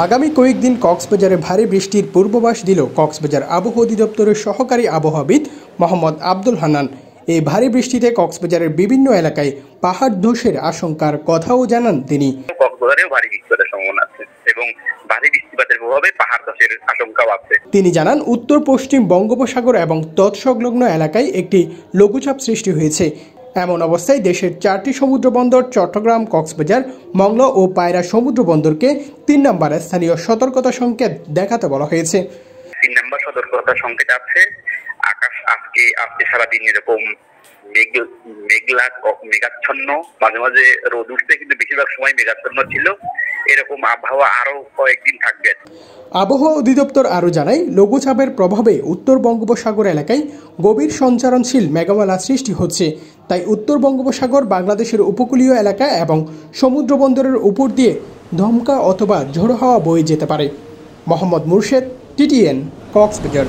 আগামী কয়েকদিন কক্সবাজারে ভারী বৃষ্টির পূর্বাভাস দিল কক্সবাজার আবহাওয়া অধিদপ্তরের সহকারী আবহাওয়াবিদ মোহাম্মদ আব্দুল হান্নান। এই ভারী বৃষ্টিতে কক্সবাজারের বিভিন্ন এলাকায় পাহাড় ধসের আশঙ্কার কথাও জানান তিনি। কক্সবাজারেও ভারী বৃষ্টিপাতের সম্ভাবনা আছে এবং ভারী বৃষ্টিপাতের প্রভাবে পাহাড় ধসের আশঙ্কাও আছে। তিনি জানান, উত্তর পশ্চিম বঙ্গোপসাগর এবং তৎসংলগ্ন এলাকায় একটি লঘুচাপ সৃষ্টি হয়েছে। এমন অবস্থায় দেশের 4টি সমুদ্র বন্দর চট্টগ্রাম, কক্সবাজার, মংলা ও পায়রা সমুদ্র বন্দরকে 3 নম্বর স্থানীয় সতর্কতা সংকেত দেখাতে বলা হয়েছে। 3 নম্বর সতর্কতা সংকেত আছে। আকাশ আজকে সারাদিন এরকম মেঘাচ্ছন্ন, মাঝে মাঝে রোদ উঠছে, কিন্তু বেশিরভাগ সময় মেঘাচ্ছন্ন ছিল। এরকম আবহাওয়া আরো কয়েকদিন থাকবে। আবহাওয়া অধিদপ্তর আরও জানায়, লঘুচাপের প্রভাবে উত্তর বঙ্গোপসাগর এলাকায় গভীর সঞ্চারণশীল মেঘমালা সৃষ্টি হচ্ছে। তাই উত্তর বঙ্গোপসাগর, বাংলাদেশের উপকূলীয় এলাকা এবং সমুদ্র বন্দরের উপর দিয়ে দমকা অথবা ঝোড়ো হাওয়া বয়ে যেতে পারে। মোহাম্মদ মুর্শেদ, TTN, কক্সবাজার।